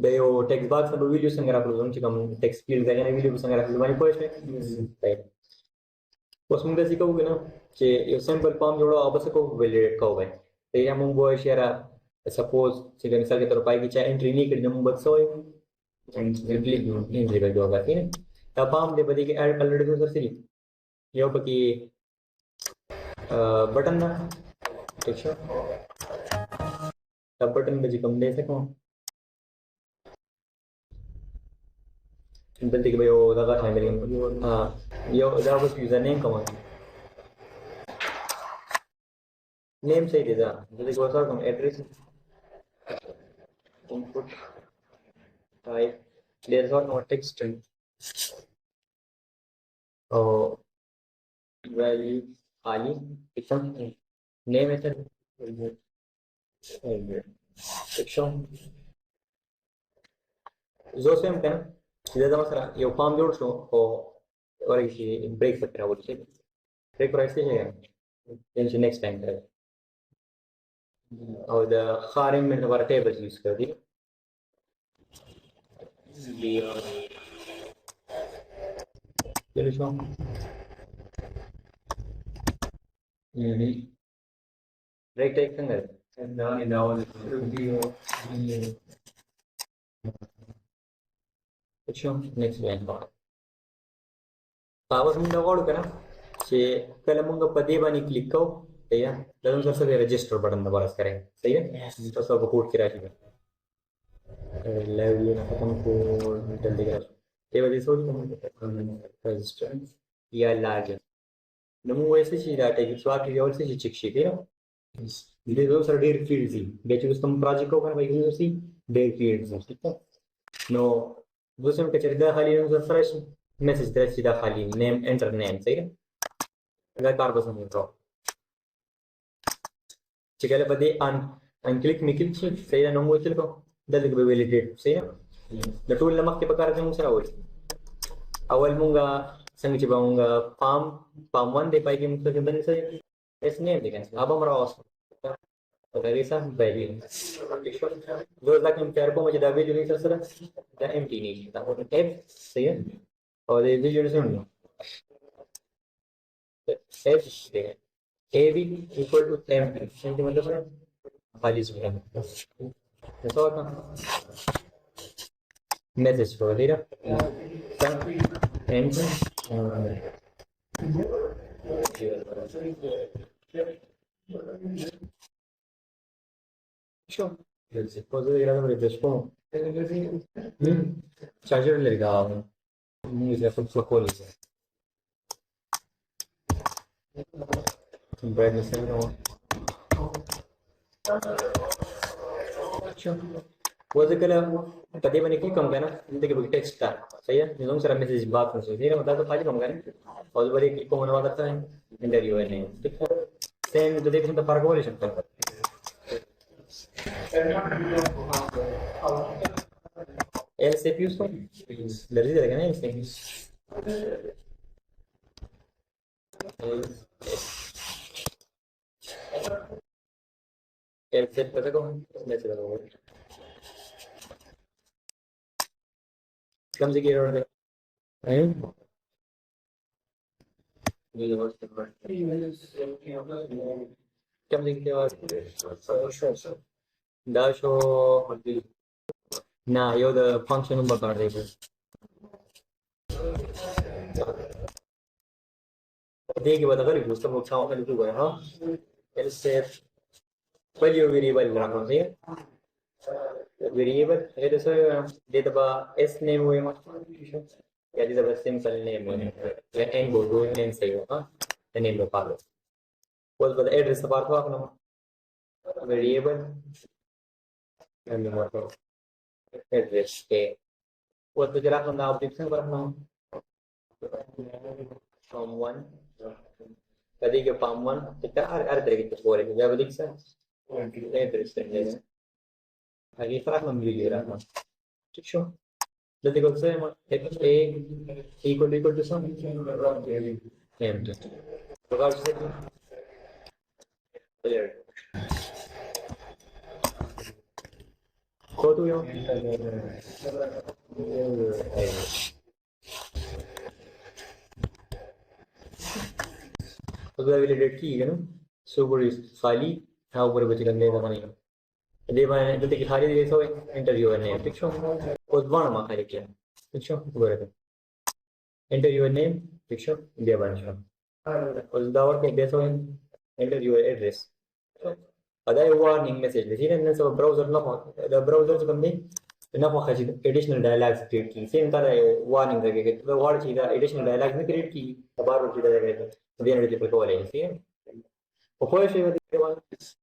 Veo text box nebo video să ngara plus cam text field de ne video să ngara plus mai poate right pos mun desi kau gana che eu sample palm jodo abase ko validate kau vai te ya mun boy share suppose se misal ke tor pai ki cha entry ni kadi mun bat soy entry vai joga ini ta palm de badi ke add already ko sir sili yo baki button na ठीक है button बजी कम दे सको Bentik bayo daga time beli yo JavaScript username kamu name say deza jadi gua sar kamu address input type there's no text string oh value खाली section name method section zo sem kan إذا مثلا يو فام جور شو أو ولا شيء بريك فكرة ولا شيء بريك برايس هي يعني next time ده أو ده خارج من ورا tables use كذي يلي شو break take كنغر next line power में लगाओ करना से पहले मुंगा पदे बानी click करो सही है लगन सर से रजिस्टर बटन दबा रस करेंगे सही है तो सब कोड की राशि में लेवल ना खत्म को जल्दी करो ये वजह से रजिस्टर या लार्ज नमो वैसे ही डाटा की स्वाद की और से चेक शीट है ये जो सर डेट फील्ड सी बेच उस तुम प्रोजेक्ट को करना भाई सी डेट फील्ड ठीक है no دوسرا كتير داخلي يوزر فريش مسج ترسي داخلي نيم انتر نيم صحيح لا كاربس نيترو شكله بدي ان كليك ميكل شيء صحيح نمو تلكو ده اللي بيفاليديت صحيح ده طول لما كتب كارت مو سراوي اول مونغا سنجي باونغا pam 1 دي بايجي مو كده بني صحيح اس نيم دي كان ابا مراوس dari sah baik जो तक हम चार को मुझे दावे जो नहीं सर द एम्प्टी नहीं था और एफ सही है और ये जो सुन लो एफ है A B equal to empty empty मतलब है खाली सुन तो का मैसेज को दे रहा empty Sure. Se cosa di grado avrebbe spono. Charger le regalo. Mi si è fatto sua cosa. Un brand se no. वो कल पति बने की कम करना देखिए बुक टेक्स्ट था सही है निज़ाम सर मैसेज बात कर सकते हैं मतलब तो फाइल कम करना और बड़े को होने वाला था इंटरव्यू है नहीं ठीक है सेम तो देखने तो फर्क हो नहीं सकता el CPU son le ride de ganar el set pata con me se lo voy कम से गिर रहा है कम से गिर दाशो ना यो द फंक्शन नंबर कर दे देखिए बता करी उसका मुख्य में लिखा है हां एल्से value variable रखो ठीक है variable है तो दे दबा s name हुए मत या दे दबा simple name हुए या n बोलो name सही हो हां name लो पालो वो बता एड्रेस बार को अपना variable and the motto address के वो तो जरा हम नाम देख सकते हैं from 1 कभी के from 1 कितना हर तरह के बोले क्या बोल देख सकते address है आगे फराक हम ले रहा हूँ ठीक है जल्दी कर सकते हैं a equal to sum m तो क्या से clear go to your तो validated की है ना super is खाली हाँ ऊपर बच गंदे का नहीं दे बाय तो देखिए खाली दे सो इंटरव्यू है ठीक छो और वन मा खाली क्या ठीक छो ऊपर इंटरव्यू नेम ठीक छो दे बाय छो और दावर के दे सो interview address هذا warning message لكن الناس براوزر نفع البراوزر كمان نفع خشيت additional dialogues create की सेम तरह warning लगेगा तो वर्ड चीज़ additional dialogues में create की बार बार चीज़ लगेगा देने के लिए कोई है और कोई